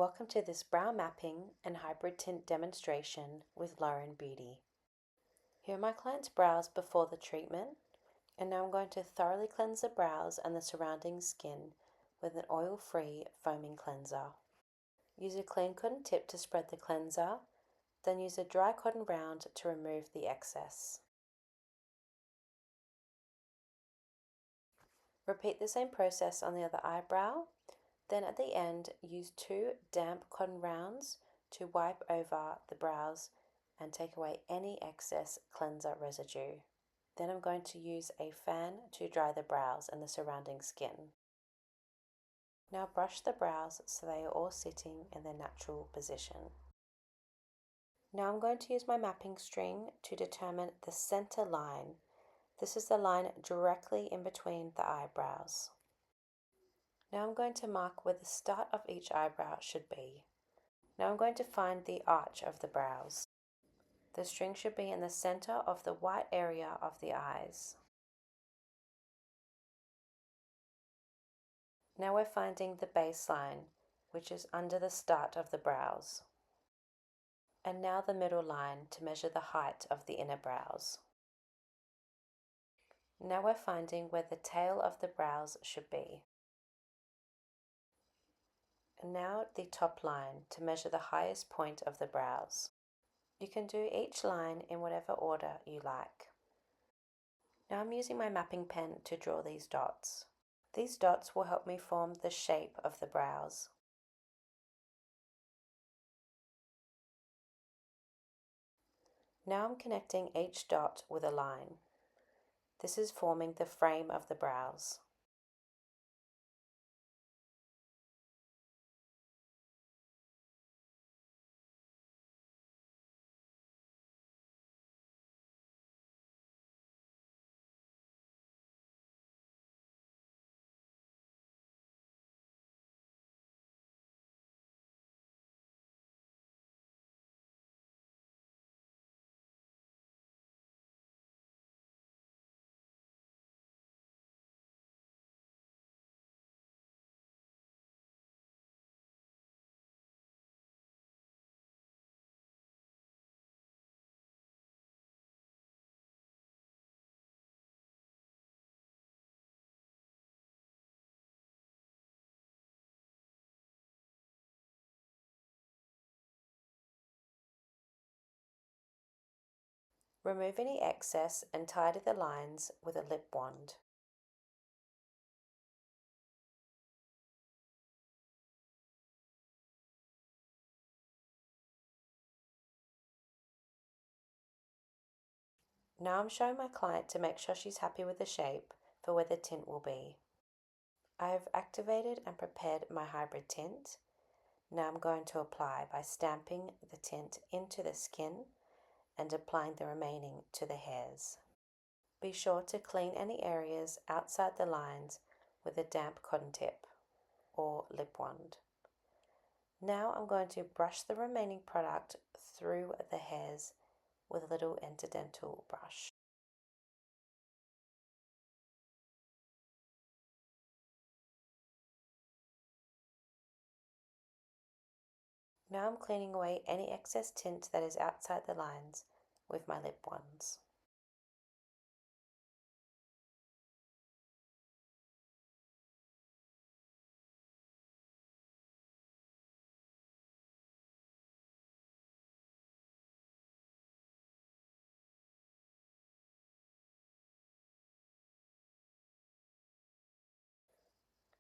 Welcome to this brow mapping and hybrid tint demonstration with Lauren Beauty. Here are my client's brows before the treatment, and now I'm going to thoroughly cleanse the brows and the surrounding skin with an oil-free foaming cleanser. Use a clean cotton tip to spread the cleanser, then use a dry cotton round to remove the excess. Repeat the same process on the other eyebrow. Then at the end, use 2 damp cotton rounds to wipe over the brows and take away any excess cleanser residue. Then I'm going to use a fan to dry the brows and the surrounding skin. Now brush the brows so they are all sitting in their natural position. Now I'm going to use my mapping string to determine the center line. This is the line directly in between the eyebrows. Now I'm going to mark where the start of each eyebrow should be. Now I'm going to find the arch of the brows. The string should be in the center of the white area of the eyes. Now we're finding the baseline, which is under the start of the brows. And now the middle line to measure the height of the inner brows. Now we're finding where the tail of the brows should be. And now the top line to measure the highest point of the brows. You can do each line in whatever order you like. Now I'm using my mapping pen to draw these dots. These dots will help me form the shape of the brows. Now I'm connecting each dot with a line. This is forming the frame of the brows. Remove any excess and tidy the lines with a lip wand. Now I'm showing my client to make sure she's happy with the shape for where the tint will be. I have activated and prepared my hybrid tint. Now I'm going to apply by stamping the tint into the skin and applying the remaining to the hairs. Be sure to clean any areas outside the lines with a damp cotton tip or lip wand. Now I'm going to brush the remaining product through the hairs with a little interdental brush. Now I'm cleaning away any excess tint that is outside the lines with my lip wands.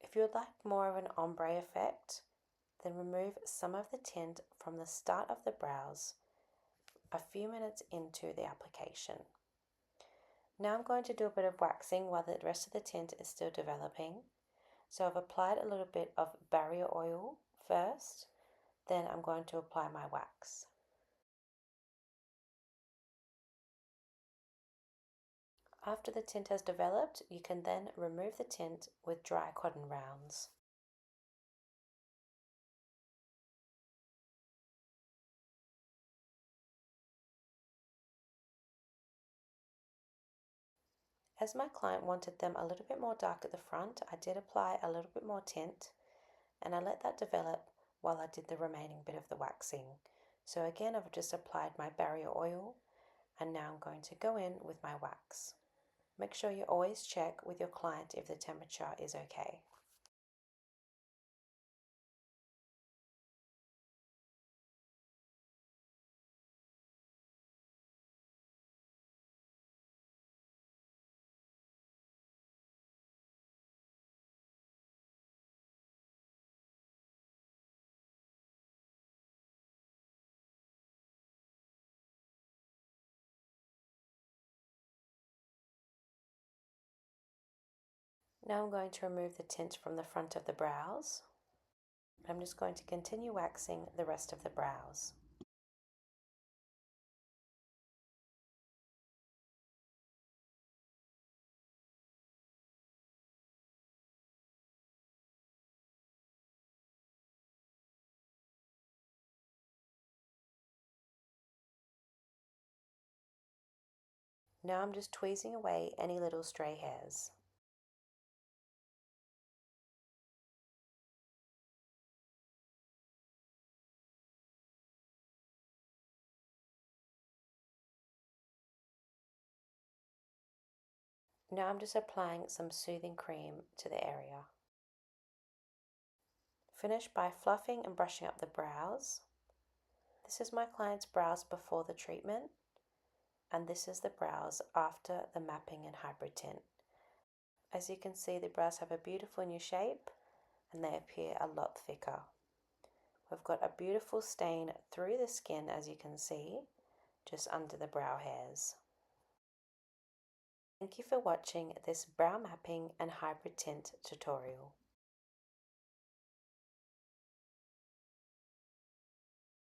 If you would like more of an ombre effect, then remove some of the tint from the start of the brows a few minutes into the application. Now I'm going to do a bit of waxing while the rest of the tint is still developing. So I've applied a little bit of barrier oil first, then I'm going to apply my wax. After the tint has developed, you can then remove the tint with dry cotton rounds. As my client wanted them a little bit more dark at the front, I did apply a little bit more tint and I let that develop while I did the remaining bit of the waxing. So again, I've just applied my barrier oil and now I'm going to go in with my wax. Make sure you always check with your client if the temperature is okay. Now I'm going to remove the tint from the front of the brows. I'm just going to continue waxing the rest of the brows. Now I'm just tweezing away any little stray hairs. Now I'm just applying some soothing cream to the area. Finish by fluffing and brushing up the brows. This is my client's brows before the treatment, and this is the brows after the mapping and hybrid tint. As you can see, the brows have a beautiful new shape and they appear a lot thicker. We've got a beautiful stain through the skin, as you can see, just under the brow hairs. Thank you for watching this brow mapping and hybrid tint tutorial.